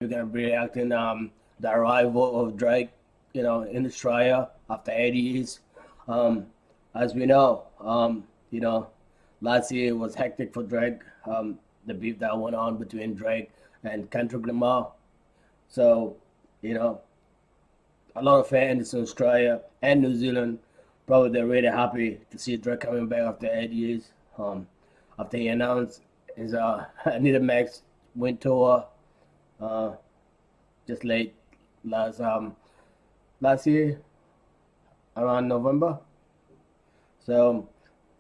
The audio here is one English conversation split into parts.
We're gonna be reacting the arrival of Drake, in Australia after 8 years. As we know, last year was hectic for Drake. The beef that went on between Drake and Kendrick Lamar. So, a lot of fans in Australia and New Zealand probably they're really happy to see Drake coming back after 8 years. After he announced his Anita Max win tour just late last year around November. So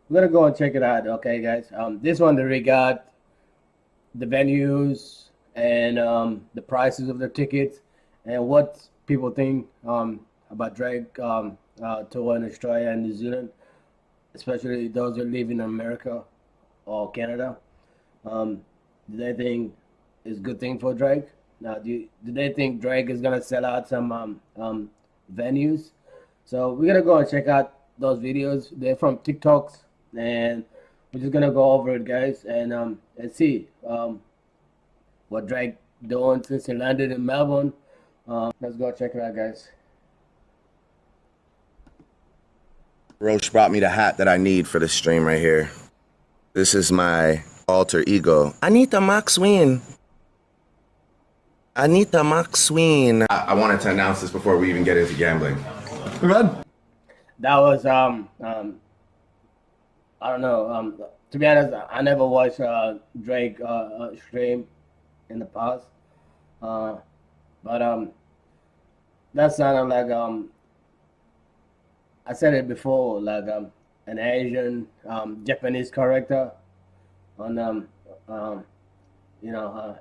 we're gonna go and check it out, okay, guys. This one, they regard the venues and the prices of the tickets and what people think about Drake tour in Australia and New Zealand, especially those who live in America or Canada. Do they think it's a good thing for Drake? Now, do they think Drake is gonna sell out some venues? So we're gonna go and check out those videos. They're from TikToks, and we're just gonna go over it, guys, and see what Drake doing since he landed in Melbourne. Let's go check it out, guys. Roach brought me the hat that I need for the stream right here. This is my alter ego. Anita Maxwin. Anita Maxwin. I wanted to announce this before we even get into gambling. Run. That was I don't know. To be honest, I never watched Drake stream in the past, but that sounded like I said it before, like an Asian Japanese character on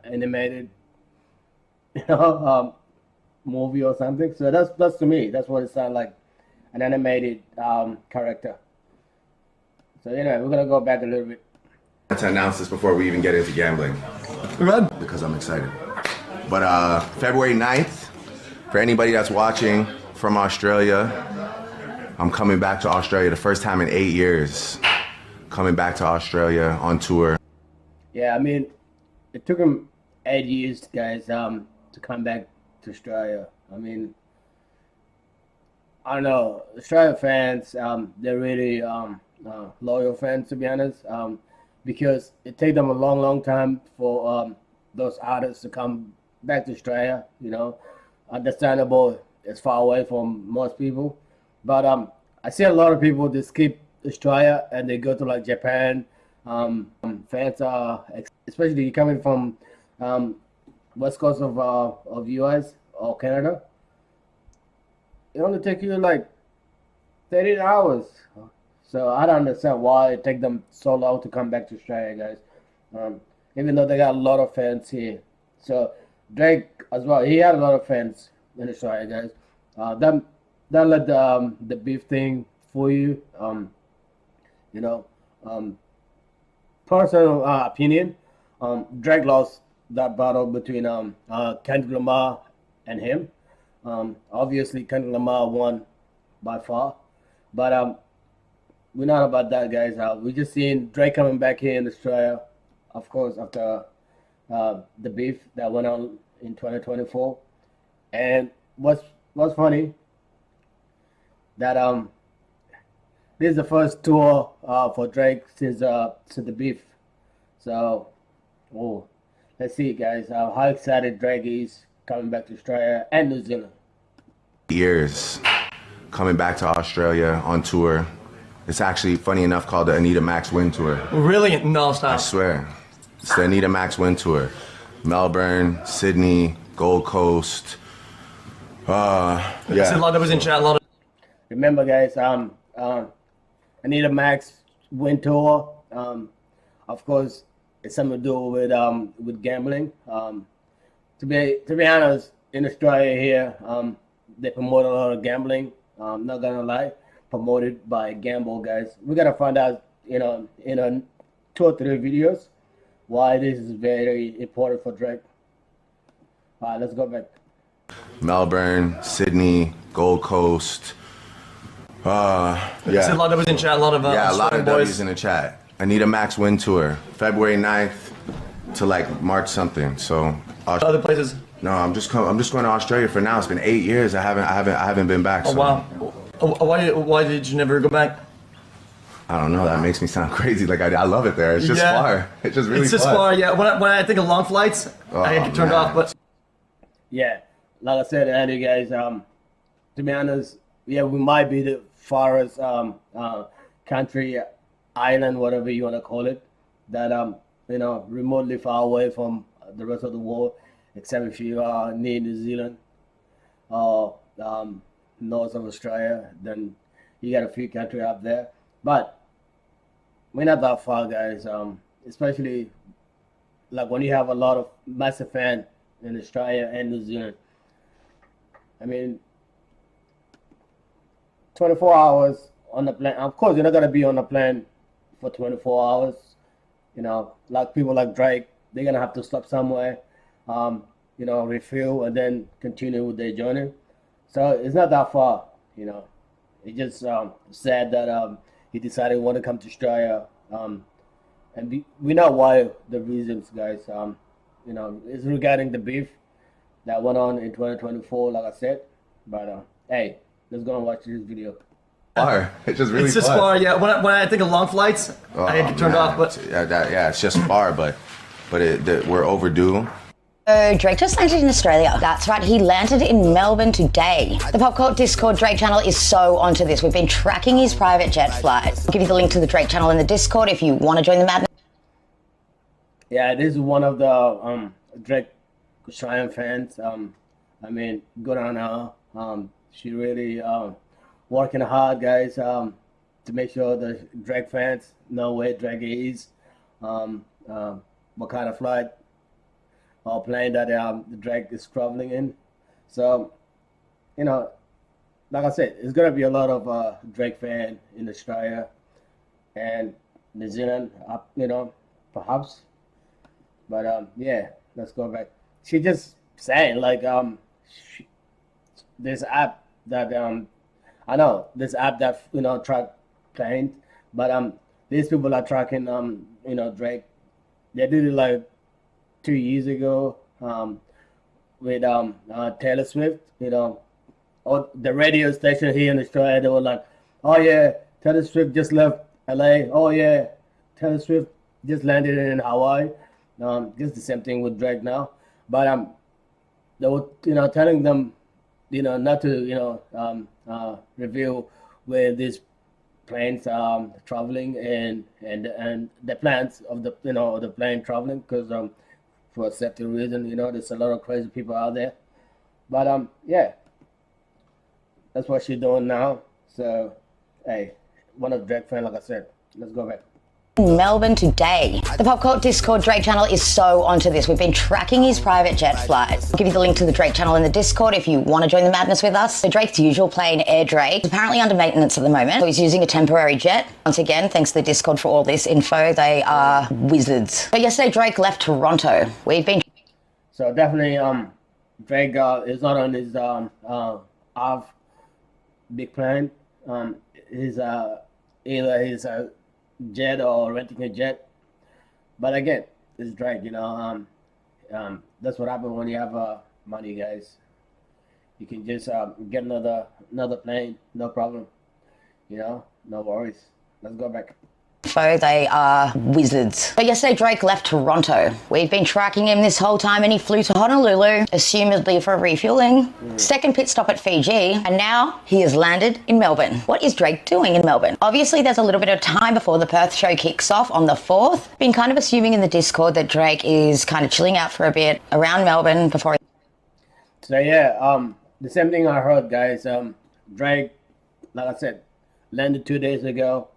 animated movie or something. So that's to me, that's what it sounds like, an animated character. So we're gonna go back a little bit. To announce this before we even get into gambling. Run. Because I'm excited. But February 9th, for anybody that's watching from Australia, I'm coming back to Australia the first time in 8 years. Coming back to Australia on tour. Yeah, I mean, it took him 8 years, guys, to come back to Australia. I mean, I don't know, Australia fans, they're really loyal fans, to be honest, because it takes them a long, long time for those artists to come back to Australia. Understandable, it's far away from most people, but I see a lot of people that skip Australia and they go to like Japan. Fans are, especially coming from west coast of US or Canada, it only takes you like 30 hours. So I don't understand why it takes them so long to come back to Australia, guys. Even though they got a lot of fans here. So Drake as well, he had a lot of fans in Australia, guys. Don't let the beef thing fool you. Personal opinion, Drake lost that battle between Kendrick Lamar and him. Obviously Kendrick Lamar won by far, but we're not about that, guys. We just seen Drake coming back here in Australia, of course, after the beef that went on in 2024. And what's funny that this is the first tour for Drake since the beef. So, let's see, guys, how excited Drake is coming back to Australia and New Zealand. Years coming back to Australia on tour. It's actually, funny enough, called the Anita Max Win Tour. Really? No, stop. I swear. It's the Anita Max Win Tour. Melbourne, Sydney, Gold Coast. Yeah. A lot that was in chat. A lot of. Remember, guys, Anita Max Win Tour. Of course, it's something to do with gambling. To be honest, in Australia here, they promote a lot of gambling. I'm not gonna lie, promoted by Gamble, guys. We're gonna find out, in 2 or 3 videos, why this is very important for Drake. All right, let's go back. Melbourne, Sydney, Gold Coast. A lot that was in chat. A lot of a lot of boys. W's in the chat. Anita Max Win Tour, February 9th to like March something. So other places. No, I'm just going to Australia for now. It's been 8 years. I haven't been back. Oh So wow. Why did you never go back? I don't know. That makes me sound crazy. Like I love it there. It's just Yeah. far. It's just really It's just far. far, yeah. When I think of long flights, I get turned man. off. But Yeah, like I said earlier, guys. To be honest, yeah, we might be the farthest country, island, whatever you want to call it, that remotely far away from the rest of the world, except if you are near New Zealand or north of Australia, then you got a few countries up there. But we're not that far, guys. Especially like when you have a lot of massive fan in Australia and New Zealand. I mean, 24 hours on the plane. Of course, you're not gonna be on the plane for 24 hours. Like people like Drake, they're gonna have to stop somewhere, refuel and then continue with their journey. So it's not that far. It's just sad that he decided he wanted to come to Australia. And we know why the reasons, guys. It's regarding the beef that went on in 2024, like I said. But hey, let's go and watch this video. Far. It's just really it's just far, yeah. When I think of long flights, I get turned off. But It's just far, but we're overdue. So Drake just landed in Australia. That's right, he landed in Melbourne today. The Pop Cult Discord Drake channel is so onto this. We've been tracking his private jet flight. I'll give you the link to the Drake channel in the Discord if you want to join the madness. Yeah, this is one of the Drake Australian fans. Good on her. She really working hard, guys, to make sure the Drake fans know where Drake is, what kind of flight or plane that the Drake is traveling in. So, like I said, it's gonna be a lot of Drake fan in Australia and New Zealand, perhaps. But yeah, let's go back. She just saying like this app that I know this app that track planes, but these people are tracking Drake. They did it like 2 years ago with Taylor Swift. Or the radio station here in Australia, they were like, oh yeah, Taylor Swift just left LA. Oh yeah, Taylor Swift just landed in Hawaii. Just the same thing with Drake now. But they were telling them not to reveal where these planes are traveling and the plans of the plane traveling, because for a safety reason, there's a lot of crazy people out there. But yeah, that's what she's doing now. So hey, one of Drake fan, like I said, let's go back. In Melbourne today. The Pop Cult Discord Drake channel is so onto this. We've been tracking his private jet flight. I'll give you the link to the Drake channel in the Discord if you want to join the madness with us. So Drake's usual plane, Air Drake, is apparently under maintenance at the moment. So he's using a temporary jet. Once again, thanks to the Discord for all this info. They are wizards. So yesterday, Drake left Toronto. We've been... So definitely, Drake is not on his off big plane. He's either he's a jet or renting a jet. But again, it's Drake. That's what happens when you have money, guys. You can just get another plane, no problem. No worries. Let's go back. They are wizards. But yesterday, Drake left Toronto. We've been tracking him this whole time and he flew to Honolulu, assumedly for refueling. Second pit stop at Fiji, and now he has landed in Melbourne. What is Drake doing in Melbourne? Obviously, there's a little bit of time before the Perth show kicks off on the 4th. Been kind of assuming in the Discord that Drake is kind of chilling out for a bit around Melbourne before he... So yeah, the same thing I heard, guys. Drake, like I said, landed 2 days ago.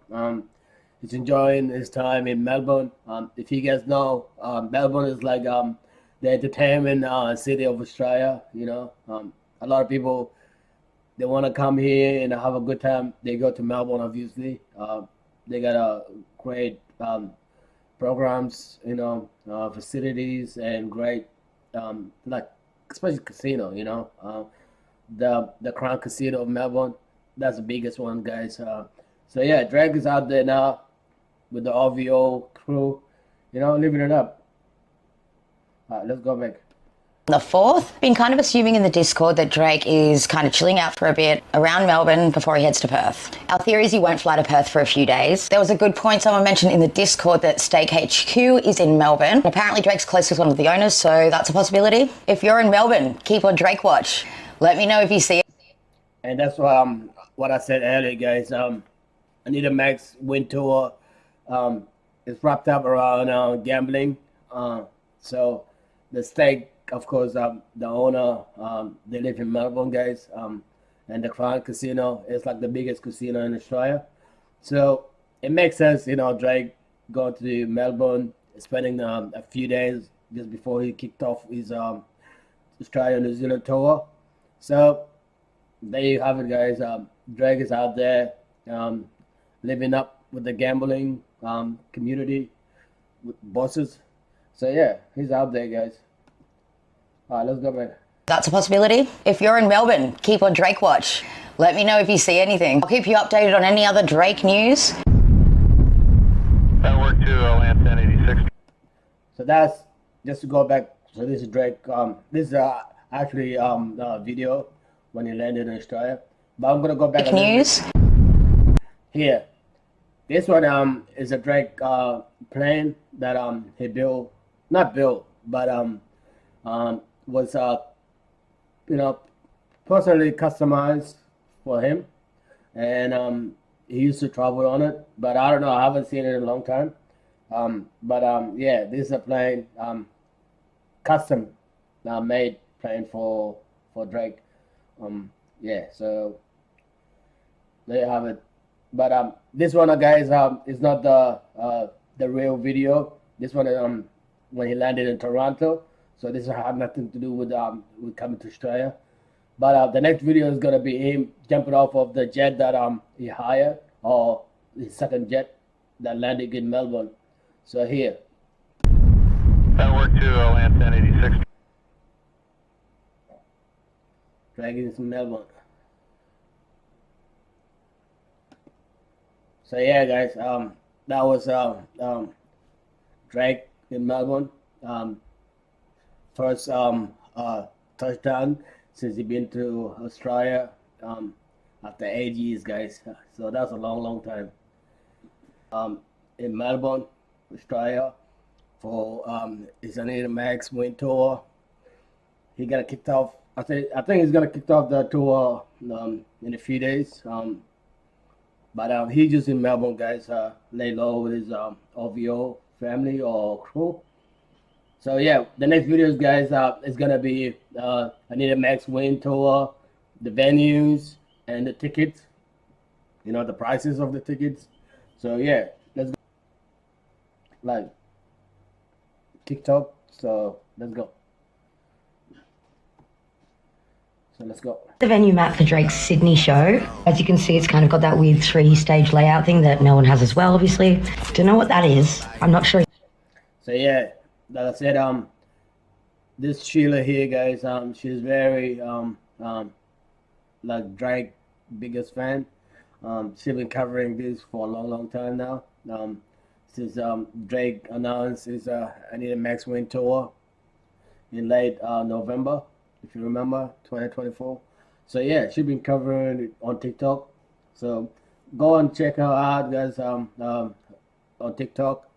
He's enjoying his time in Melbourne. If you guys know, Melbourne is like the entertainment city of Australia. A lot of people, they want to come here and have a good time. They go to Melbourne, obviously. They got a great programs, facilities, and great, like especially casino. The Crown Casino of Melbourne, that's the biggest one, guys. So yeah, Drake is out there now with the OVO crew, living it up. All right, let's go back. The 4th, been kind of assuming in the Discord that Drake is kind of chilling out for a bit around Melbourne before he heads to Perth. Our theory is he won't fly to Perth for a few days. There was a good point someone mentioned in the Discord that Steak HQ is in Melbourne. Apparently Drake's close with one of the owners, so that's a possibility. If you're in Melbourne, keep on Drake watch. Let me know if you see it. And that's what I said earlier, guys. Anita Max Win Tour is wrapped up around gambling. So the Steak, of course, the owner, they live in Melbourne, guys, and the Crown Casino is like the biggest casino in Australia. So it makes sense, Drake going to Melbourne, spending a few days just before he kicked off his Australia New Zealand tour. So there you have it, guys. Drake is out there living up with the gambling community, with bosses. So yeah, he's out there, guys. All right, let's go back. That's a possibility. If you're in Melbourne, keep on Drake watch. Let me know if you see anything. I'll keep you updated on any other Drake news. Network 2, land 1086. So that's, just to go back, so this is Drake. This is actually video when he landed in Australia. But I'm going to go back. News. Here. This one is a Drake plane that he built, not built, but was personally customized for him, and he used to travel on it, but I don't know, I haven't seen it in a long time. Yeah, this is a plane, custom made plane for Drake. Yeah, so there you have it. But this one, guys, is not the real video. This one when he landed in Toronto. So this had nothing to do with coming to Australia. But the next video is gonna be him jumping off of the jet that he hired, or his second jet that landed in Melbourne. So here. Network 2, land 1086. Dragging in Melbourne. So yeah, guys, that was Drake in Melbourne. First touchdown since he been to Australia after 8 years, guys. So that's a long time. In Melbourne, Australia, for his Anita Max Win Tour. He got kicked off. I think he's gonna kick off the tour in a few days. But he's just in Melbourne, guys. Lay low with his OVO family or crew. So yeah, the next videos, guys, is gonna be Anita Max Win Tour, the venues and the tickets. The prices of the tickets. So yeah, let's go. Like TikTok. So let's go. So let's go. The venue map for Drake's Sydney show. As you can see, it's kind of got that weird 3-stage layout thing that Melbourne has as well, obviously. Don't know what that is. I'm not sure. So yeah, like I said, this Sheila here, guys, she's very like Drake biggest fan. She's been covering this for a long time now. Since Drake announced his Anita Max Win Tour in late November, if you remember, 2024. So yeah, she's been covering it on TikTok. So go and check her out, guys, on TikTok.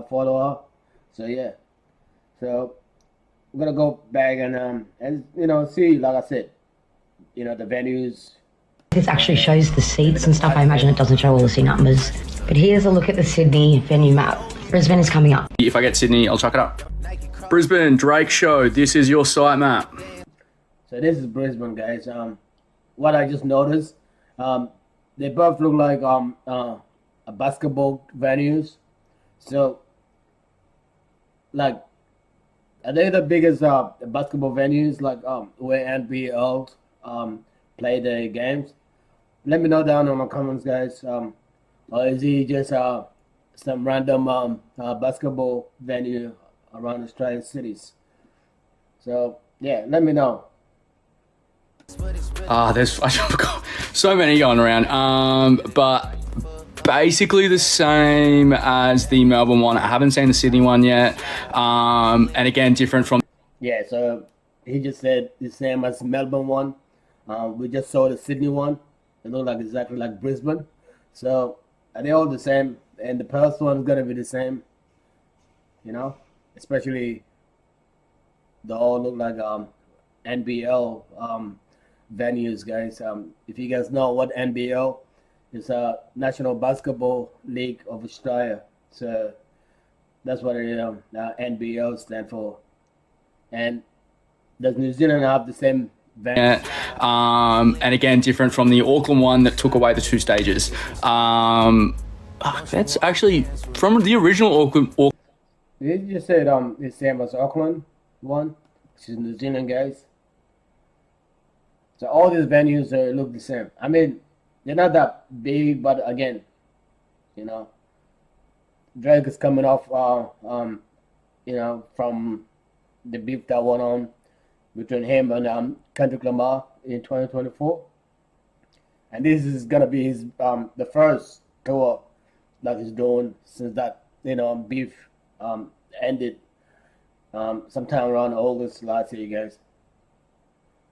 Follow her. So yeah. So we're gonna go back and see, like I said, the venues. This actually shows the seats and stuff. I imagine it doesn't show all the seat numbers. But here's a look at the Sydney venue map. Brisbane is coming up. If I get Sydney, I'll chuck it up. Brisbane, Drake show. This is your site map. So this is Brisbane, guys. What I just noticed, they both look like a basketball venues. So, like, are they the biggest basketball venues, like where NBL play their games? Let me know down in the comments, guys. Or is he just some random basketball venue around Australian cities? So yeah, let me know. There's so many going around. But basically the same as the Melbourne one. I haven't seen the Sydney one yet. And again, different from. Yeah, so he just said the same as Melbourne one. We just saw the Sydney one. It looked like exactly like Brisbane. So they're all the same, and the Perth one is gonna be the same. You know, especially they all look like NBL venues, guys. If you guys know what NBL is, National Basketball League of Australia. So that's what NBL stand for. And does New Zealand have the same venue? And again, different from the Auckland one that took away the 2 stages. That's actually from the original Auckland. You just said the same as Auckland one, which is New Zealand, guys. So all these venues look the same. I mean, they're not that big, but again, you know, Drake is coming off, from the beef that went on between him and Kendrick Lamar in 2024, and this is gonna be his the first tour that he's doing since that beef ended sometime around August last year, guys.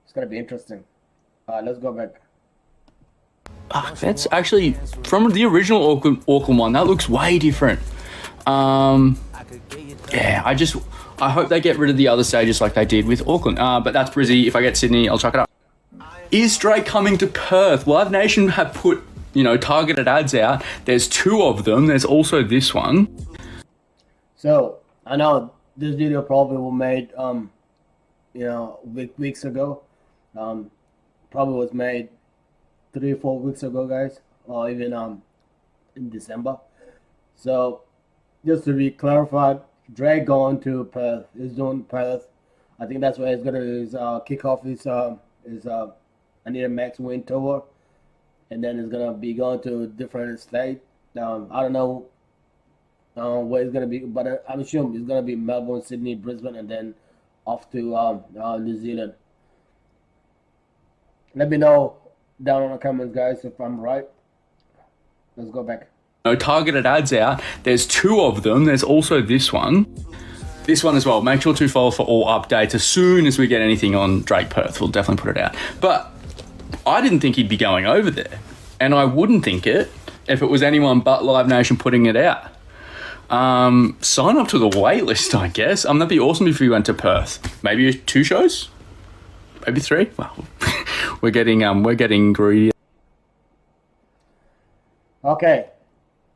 It's gonna be interesting. Let's go back. That's actually from the original Auckland one. That looks way different. Yeah, I hope they get rid of the other stages like they did with Auckland. But that's Brizzy. If I get Sydney, I'll chuck it up. Is Drake coming to Perth? Live Nation have put, targeted ads out. There's 2 of them. There's also this one. So I know this video probably was made, weeks ago. Probably was made 3 or 4 weeks ago, guys, or even in December. So just to be clarified, Drake going to Perth. He's doing Perth. I think that's where he's gonna kick off his Anita Max Win tour, and then he's gonna be going to a different state. I don't know where he's gonna be, but I'm assuming he's gonna be Melbourne, Sydney, Brisbane, and then off to New Zealand. Let me know down in the comments, guys, if I'm right. Let's go back. Targeted ads out. There's 2 of them. There's also this one. This one as well. Make sure to follow for all updates. As soon as we get anything on Drake Perth, we'll definitely put it out. But I didn't think he'd be going over there. And I wouldn't think it if it was anyone but Live Nation putting it out. Sign up to the wait list, I guess. That'd be awesome if we went to Perth. Maybe 2 shows? Maybe 3? Well, we're getting greedy. Okay.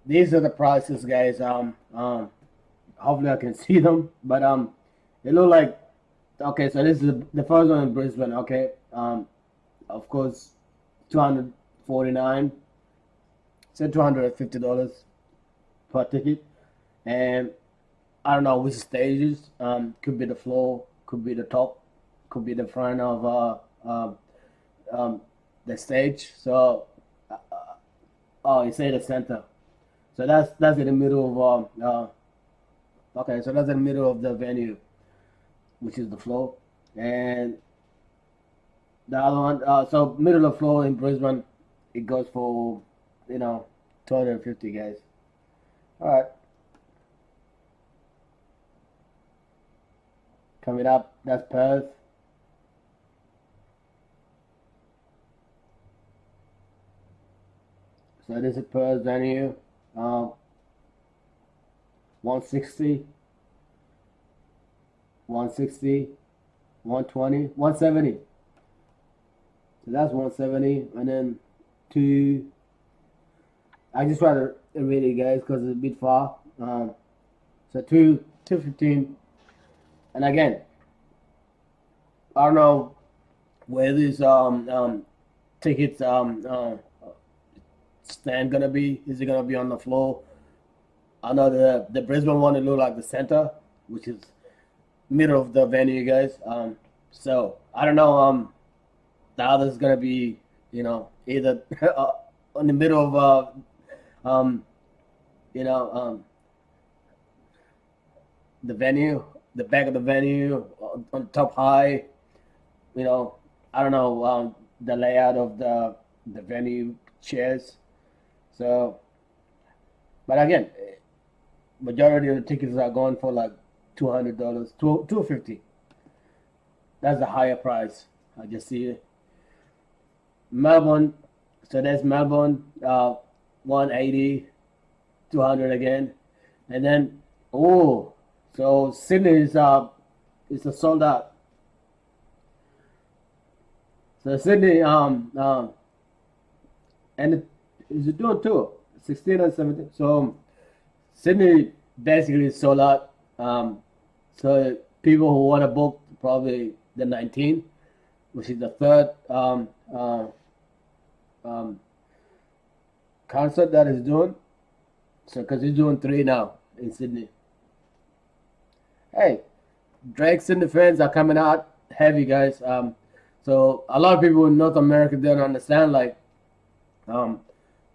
These are the prices, guys. Hopefully I can see them, but it look like, okay, so this is the first one in Brisbane. Okay, of course, $249, said $250 per ticket, and I don't know which stages. Could be the floor, could be the top, could be the front of the stage. So you say the center. So that's in the middle of okay. So that's in the middle of the venue, which is the floor, and the other one. So middle of the floor in Brisbane, it goes for $250, guys. All right. Coming up, that's Perth. So this is Perth venue. 160, 160, 120, 170. So that's 170, and then 2. I just try to read it, guys, because it's a bit far. So 215, and again, I don't know where these tickets stand gonna be. Is it gonna be on the floor? I know the Brisbane one, it look like the center, which is middle of the venue, guys. So I don't know. The other's gonna be either in the middle of the venue, the back of the venue, on top high. I don't know the layout of the venue chairs. So, but again, majority of the tickets are going for like $200, $250. that's the higher price. I just see it. Melbourne, so that's Melbourne, 180, 200 again, and then so Sydney is a sold out. So Sydney and it is doing too, 16 and 17. So Sydney basically is sold out. So people who want to book probably the 19th, which is the third concert that he's doing. So because he's doing 3 now in Sydney. Hey, Drake Sydney fans are coming out heavy, guys. So a lot of people in North America don't understand, like,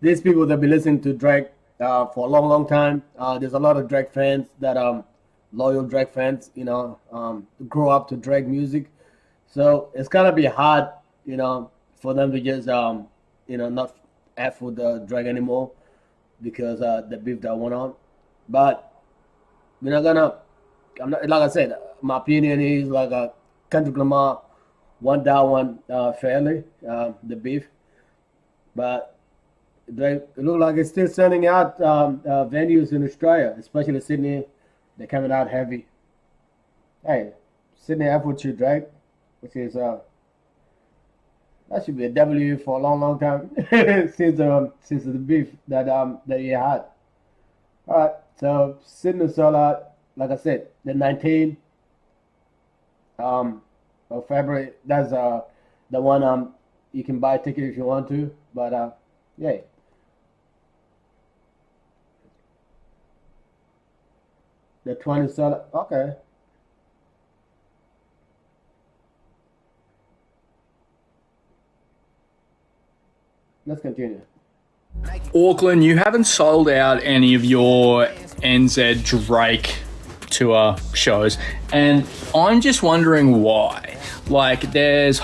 these people that be listening to Drake for a long, long time. There's a lot of Drake fans that loyal Drake fans, grow up to Drake music. So it's gonna be hard, for them to just not F with Drake anymore because the beef that went on. But we're not gonna. I'm not, like I said, my opinion is like Kendrick Lamar won that one fairly, the beef. But it look like it's still sending out venues in Australia, especially Sydney. They're coming out heavy. Hey, Sydney F with you, Drake, which is that should be a W for a long, long time since the beef that you had. All right, so Sydney sold out. Like I said, the 19th of February. That's the one you can buy a ticket if you want to. But yeah. The 20th sold out. Okay. Let's continue. Auckland, you haven't sold out any of your NZ Drake tour shows, and I'm just wondering why. Like, there's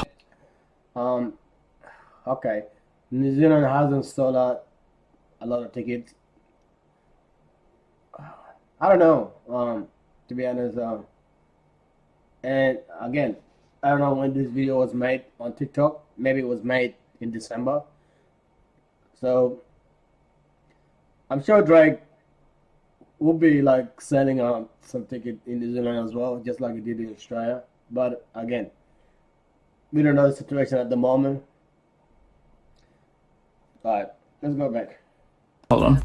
okay, New Zealand hasn't sold out a lot of tickets. I don't know, to be honest. And again, I don't know when this video was made on TikTok. Maybe it was made in December. So I'm sure Drake will be like selling some ticket in New Zealand as well, just like he did in Australia. But again, we don't know the situation at the moment. All right, let's go back. Hold on.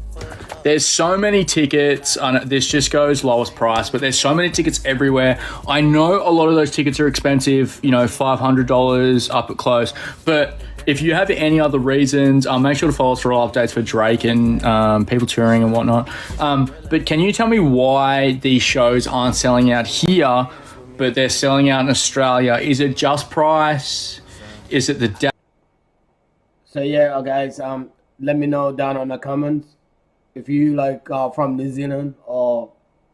There's so many tickets. This just goes lowest price, but there's so many tickets everywhere. I know a lot of those tickets are expensive, $500 up at close. But if you have any other reasons, make sure to follow us for all updates for Drake and people touring and whatnot. But can you tell me why these shows aren't selling out here, but they're selling out in Australia? Is it just price? Is it the... So yeah, guys, let me know down on the comments if you like from New Zealand or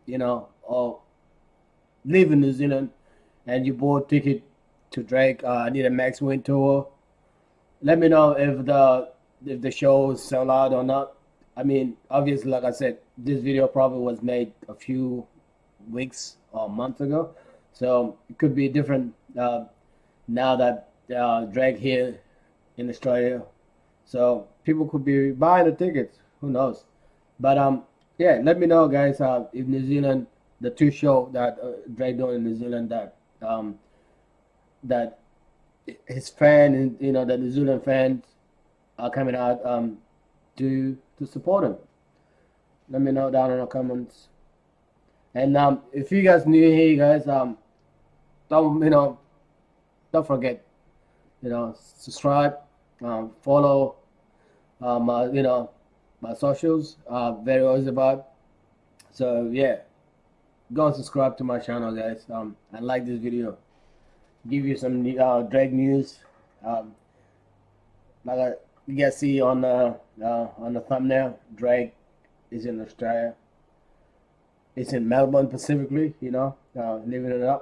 or live in New Zealand and you bought ticket to Drake Anita Max Win tour. Let me know if the show sell out or not. I mean, obviously, like I said, this video probably was made a few weeks or months ago, so it could be different now that Drake here in Australia. So people could be buying the tickets. Who knows? But yeah, let me know, guys. If New Zealand, the 2 show that Drake doing in New Zealand, that his fan and the New Zealand fans are coming out to support him. Let me know down in the comments. And if you guys new here, guys, don't forget, subscribe, follow my socials. Very always about. So yeah, go and subscribe to my channel, guys. And like this video. Give you some Drake news. Like you guys see on the thumbnail, Drake is in Australia. It's in Melbourne specifically, living it up.